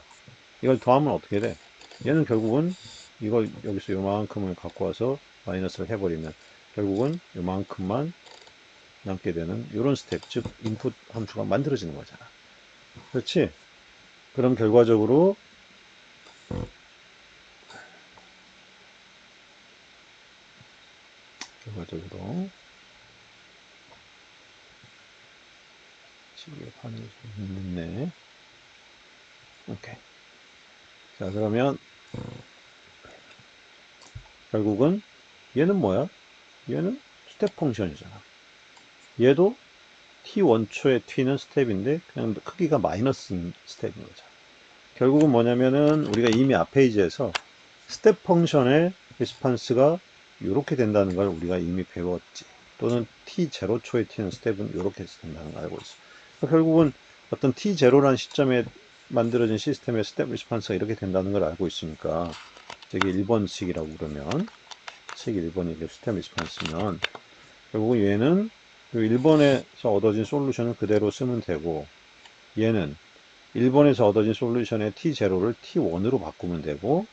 이걸 더하면 어떻게 돼? 얘는 결국은 이걸 여기서 요만큼을 갖고 와서 마이너스를 해버리면 결국은 요만큼만 남게 되는 이런 스텝, 즉 인풋 함수가 만들어지는 거잖아. 그렇지? 그럼 결과적으로 시계 반응이 좀 늦네. 오케이. 자, 그러면 결국은 얘는 뭐야? 얘는 스텝 펑션이잖아. 얘도 t1초의 t는 스텝인데 그냥 크기가 마이너스인 스텝인 거잖아. 결국은 뭐냐면은 우리가 이미 앞 페이지에서 스텝 펑션의 리스판스가 이렇게 된다는 걸 우리가 이미 배웠지. 또는 t0초의 t는 스텝은 이렇게 된다는 걸 알고 있어. 그러니까 결국은 어떤 t0라는 시점에 만들어진 시스템의 스텝 리스판스가 이렇게 된다는 걸 알고 있으니까, 저기 1번식이라고 그러면, 식 1번이 이게 스텝 리스판스면 결국은 얘는 1번에서 얻어진 솔루션을 그대로 쓰면 되고, 얘는 1번에서 얻어진 솔루션의 t0를 t1으로 바꾸면 되고,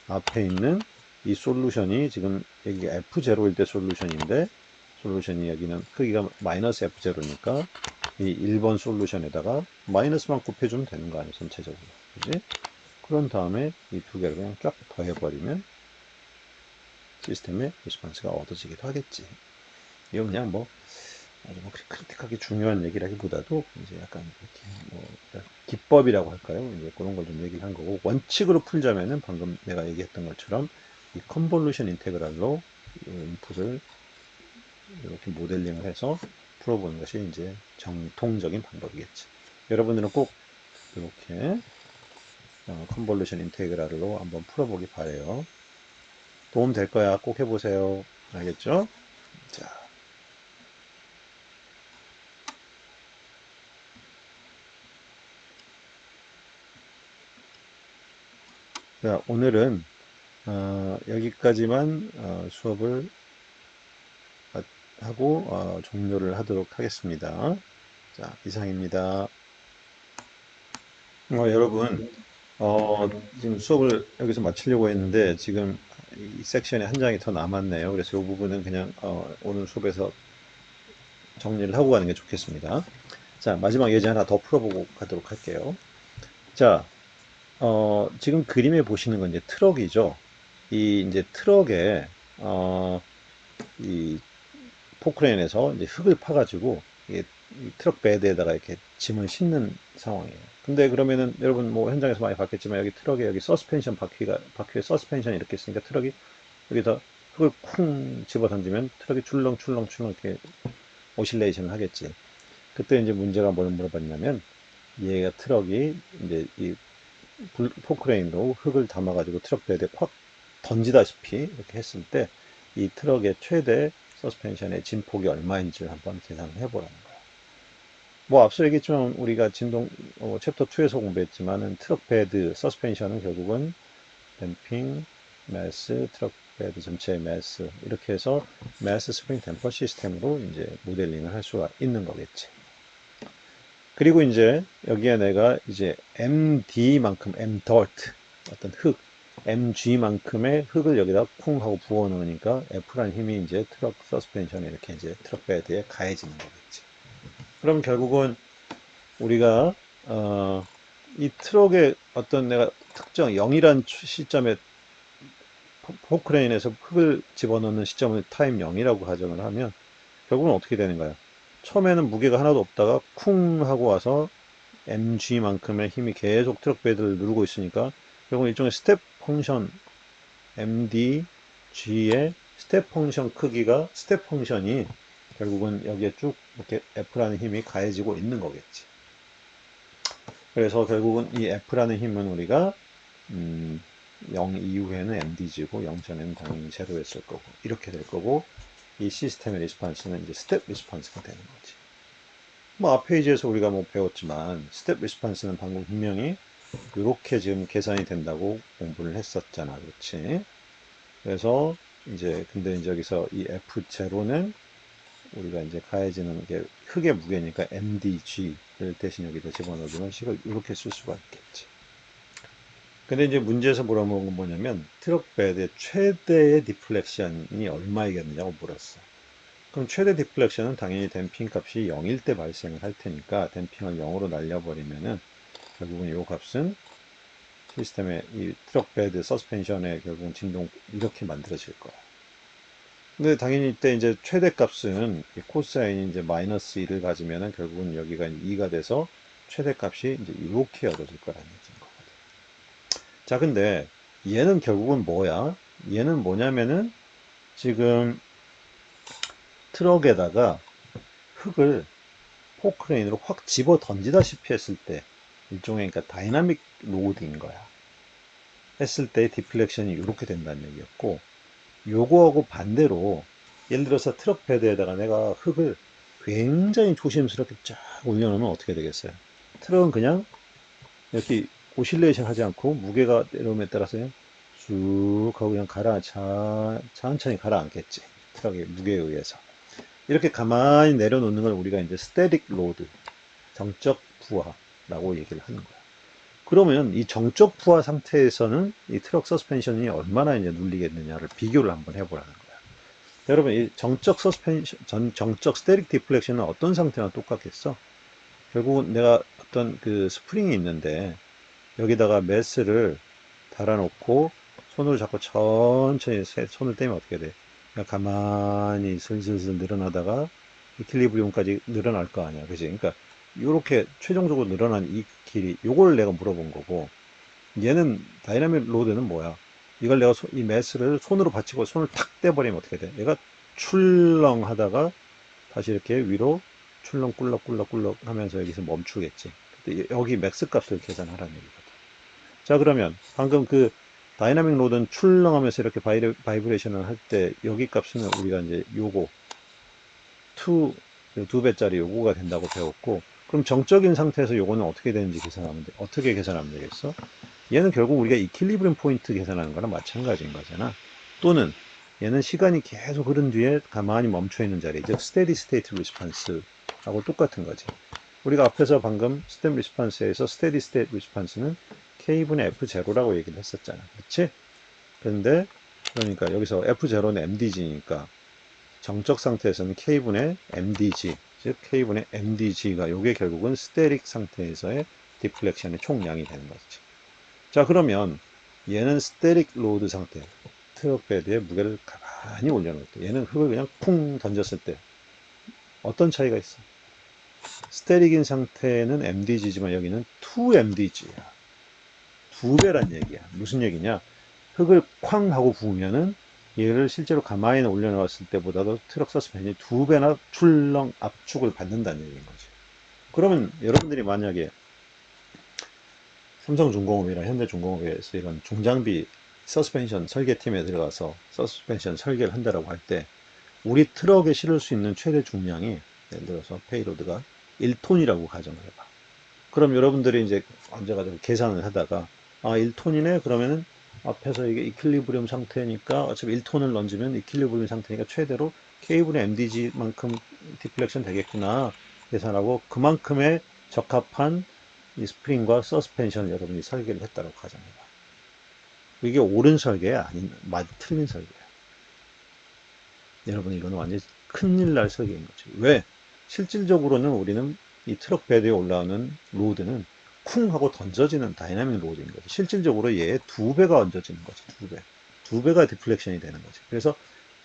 앞에 있는 이 솔루션이 지금 여기 f0일 때 솔루션인데, 솔루션이 여기는 크기가 마이너스 f0니까 이 1번 솔루션에다가 마이너스만 곱해주면 되는 거 아니야, 전체적으로. 그지? 그런 다음에 이 두 개를 그냥 쫙 더해버리면 시스템의 레스판스가 얻어지기도 하겠지. 이건 그냥 뭐 아주 뭐 크리틱하게 중요한 얘기라기보다도 이제 약간 뭐 기법이라고 할까요? 이제 그런 걸 좀 얘기를 한 거고, 원칙으로 풀자면은 방금 내가 얘기했던 것처럼 이 컨볼루션 인테그랄로 인풋을 이렇게 모델링을 해서 풀어보는 것이 이제 정통적인 방법이겠지. 여러분들은 꼭 이렇게 컨볼루션 인테그랄로 한번 풀어보기 바래요. 도움 될 거야. 꼭 해보세요. 알겠죠? 자, 오늘은 여기까지만 수업을 하고 종료를 하도록 하겠습니다. 자, 이상입니다. 여러분, 지금 수업을 여기서 마치려고 했는데 지금 이 섹션에 한 장이 더 남았네요. 그래서 이 부분은 그냥 오늘 수업에서 정리를 하고 가는 게 좋겠습니다. 자, 마지막 예제 하나 더 풀어보고 가도록 할게요. 자, 지금 그림에 보시는 건 이제 트럭이죠. 이 이제 트럭에 이 포크레인에서 이제 흙을 파가지고 이게 이 트럭 베드에다가 이렇게 짐을 싣는 상황이에요. 근데 그러면은 여러분 뭐 현장에서 많이 봤겠지만 여기 트럭에 여기 서스펜션 바퀴에 서스펜션이 이렇게 있으니까 트럭이 여기다 흙을 쿵 집어 던지면 트럭이 출렁출렁출렁 이렇게 오실레이션을 하겠지. 그때 이제 문제가 뭘 물어봤냐면, 얘가 트럭이 이제 이 포크레인으로 흙을 담아가지고 트럭 베드에 콱 던지다시피 이렇게 했을 때 이 트럭의 최대 서스펜션의 진폭이 얼마인지를 한번 계산을 해보라는 거예요. 뭐 앞서 얘기했지만 우리가 진동 챕터 2에서 공부했지만은 트럭 베드 서스펜션은 결국은 댐핑, 매스, 트럭 베드 전체의 매스 이렇게 해서 매스 스프링 댐퍼 시스템으로 이제 모델링을 할 수가 있는 거겠지. 그리고 이제 여기에 내가 이제 MD만큼 M dirt 어떤 흙 mg만큼의 흙을 여기다 쿵 하고 부어 넣으니까 F라는 힘이 이제 트럭 서스펜션에 이렇게 이제 트럭 베드에 가해지는 거겠지. 그럼 결국은 우리가 이 트럭의 어떤 내가 특정 0이란 시점에 포크레인에서 흙을 집어넣는 시점을 타임 0이라고 가정을 하면 결국은 어떻게 되는 거야? 처음에는 무게가 하나도 없다가 쿵 하고 와서 mg만큼의 힘이 계속 트럭 베드를 누르고 있으니까 결국은 일종의 스텝 펑션 mdg의 스텝 펑션 크기가 스텝 펑션이 결국은 여기에 쭉 이렇게 F라는 힘이 가해지고 있는 거겠지. 그래서 결국은 이 F라는 힘은 우리가 0 이후에는 mdg고 0 전에는 당연히 제로였을 거고 이렇게 될 거고 이 시스템의 리스판스는 이제 스텝 리스판스가 되는 거지. 뭐 앞 페이지에서 우리가 뭐 배웠지만 스텝 리스판스는 방금 분명히 이렇게 지금 계산이 된다고 공부를 했었잖아. 그렇지? 그래서 이제 근데 이제 여기서 이 F0는 우리가 이제 가해지는 게 흙의 무게니까 mdg를 대신 여기다 집어넣으면 식을 이렇게 쓸 수가 있겠지. 근데 이제 문제에서 물어본 건 뭐냐면 트럭 베드의 최대의 디플렉션이 얼마이겠느냐고 물었어. 그럼 최대 디플렉션은 당연히 댐핑 값이 0일 때 발생을 할 테니까 댐핑을 0으로 날려버리면은 결국은 이 값은 시스템의 이 트럭 베드 서스펜션의 결국은 진동 이렇게 만들어질 거야. 근데 당연히 이때 이제 최대 값은 이 코사인이 이제 마이너스 1을 가지면은 결국은 여기가 2가 돼서 최대 값이 이제 이렇게 얻어질 거라는 얘기인 거거든. 자, 근데 얘는 결국은 뭐야? 얘는 뭐냐면은 지금 트럭에다가 흙을 포크레인으로 확 집어 던지다시피 했을 때 일종의 그러니까 다이나믹 로드인 거야. 했을 때 디플렉션이 이렇게 된다는 얘기였고 요거하고 반대로 예를 들어서 트럭 베드에다가 내가 흙을 굉장히 조심스럽게 쫙 올려놓으면 어떻게 되겠어요? 트럭은 그냥 이렇게 오실레이션 하지 않고 무게가 내려옴에 따라서 쭉 하고 그냥 천천히 가라앉겠지. 트럭의 무게에 의해서. 이렇게 가만히 내려놓는 걸 우리가 이제 스태틱 로드, 정적 부하라고 얘기를 하는 거야. 그러면 이 정적 부하 상태에서는 이 트럭 서스펜션이 얼마나 이제 눌리겠느냐를 비교를 한번 해보라는 거야. 여러분, 이 정적 서스펜션, 정적 스태틱 디플렉션은 어떤 상태나 똑같겠어? 결국은 내가 어떤 그 스프링이 있는데 여기다가 매스를 달아놓고 손으로 잡고 천천히 손을 떼면 어떻게 돼? 그냥 가만히 슬슬슬 늘어나다가 이퀄리브리움까지 늘어날 거 아니야. 그지? 그러니까 이렇게 최종적으로 늘어난 이 길이 요걸 내가 물어본 거고 얘는 다이나믹 로드는 뭐야? 이걸 내가 이 매스를 손으로 받치고 손을 탁 떼버리면 어떻게 돼? 얘가 출렁 하다가 다시 이렇게 위로 출렁 꿀럭꿀럭꿀럭 하면서 여기서 멈추겠지. 여기 맥스 값을 계산하라는 얘기거든. 자, 그러면 방금 그 다이나믹 로드는 출렁하면서 이렇게 바이브레이션을 할 때 여기 값은 우리가 이제 요거 2, 배짜리 요거가 된다고 배웠고 그럼 정적인 상태에서 요거는 어떻게 되는지 계산하면 돼. 어떻게 계산하면 되겠어? 얘는 결국 우리가 이퀄리브리움 포인트 계산하는 거랑 마찬가지인 거잖아. 또는 얘는 시간이 계속 흐른 뒤에 가만히 멈춰 있는 자리, 즉 스테디 스테이트 리스판스하고 똑같은 거지. 우리가 앞에서 방금 스텝 리스판스에서 스테디 스테이트 리스판스는 K분의 F0라고 얘기를 했었잖아. 그렇지? 그런데 그러니까 여기서 F0는 MDG니까 정적 상태에서는 K분의 MDG, 즉 K분의 MDG가 요게 결국은 스테릭 상태에서의 디플렉션의 총량이 되는 거지. 자, 그러면 얘는 스테릭 로드 상태, 트럭 베드에 무게를 가만히 올려놓을 때 얘는 흙을 그냥 쿵 던졌을 때 어떤 차이가 있어? 스테릭인 상태는 MDG지만 여기는 2MDG야. 두 배란 얘기야. 무슨 얘기냐? 흙을 쾅 하고 부으면은 얘를 실제로 가만히 올려놓았을 때보다도 트럭 서스펜션이 두 배나 출렁 압축을 받는다는 얘기인 거지. 그러면 여러분들이 만약에 삼성중공업이나 현대중공업에서 이런 중장비 서스펜션 설계팀에 들어가서 서스펜션 설계를 한다라고 할 때 우리 트럭에 실을 수 있는 최대 중량이 예를 들어서 페이로드가 1톤이라고 가정을 해봐. 그럼 여러분들이 이제 앉아가지고 계산을 하다가 아 1톤이네 그러면은 앞에서 이게 이퀄리브리움 상태니까 어차피 1톤을 던지면 이퀄리브리움 상태니까 최대로 K분의 MDG만큼 디플렉션 되겠구나 계산하고 그만큼의 적합한 이 스프링과 서스펜션을 여러분이 설계를 했다고 가정해봐. 이게 옳은 설계야? 틀린 설계야? 여러분, 이거는 완전 큰일 날 설계인 거지. 왜? 실질적으로는 우리는 이 트럭 베드에 올라오는 로드는 쿵 하고 던져지는 다이나믹 로드인 거지. 실질적으로 얘의 두 배가 얹어지는 거지. 두 배. 두 배가 디플렉션이 되는 거지. 그래서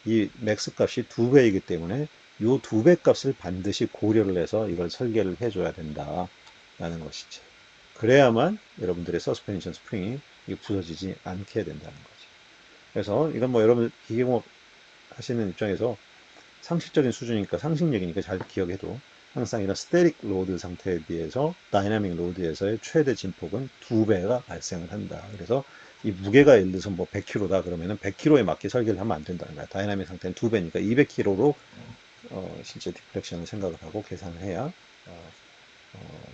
이 맥스 값이 두 배이기 때문에 이 두 배 값을 반드시 고려를 해서 이걸 설계를 해줘야 된다라는 것이지. 그래야만 여러분들의 서스펜션 스프링이 부서지지 않게 된다는 거지. 그래서 이건 뭐 여러분 기계공학 하시는 입장에서 상식적인 수준이니까 상식력이니까 잘 기억해도 항상 이런 스테릭 로드 상태에 비해서 다이나믹 로드에서의 최대 진폭은 두 배가 발생을 한다. 그래서 이 무게가 예를 들어서 뭐 100kg다 그러면은 100kg에 맞게 설계를 하면 안 된다는 거야. 다이나믹 상태는 두 배니까 200kg로 실제 디플렉션을 생각을 하고 계산을 해야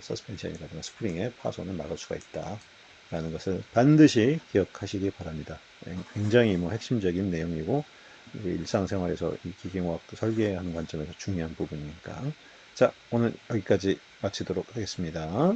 서스펜션이라든가 스프링의 파손을 막을 수가 있다라는 것을 반드시 기억하시기 바랍니다. 굉장히 뭐 핵심적인 내용이고 우리 일상생활에서 이 기계공학도 설계하는 관점에서 중요한 부분이니까. 자, 오늘 여기까지 마치도록 하겠습니다.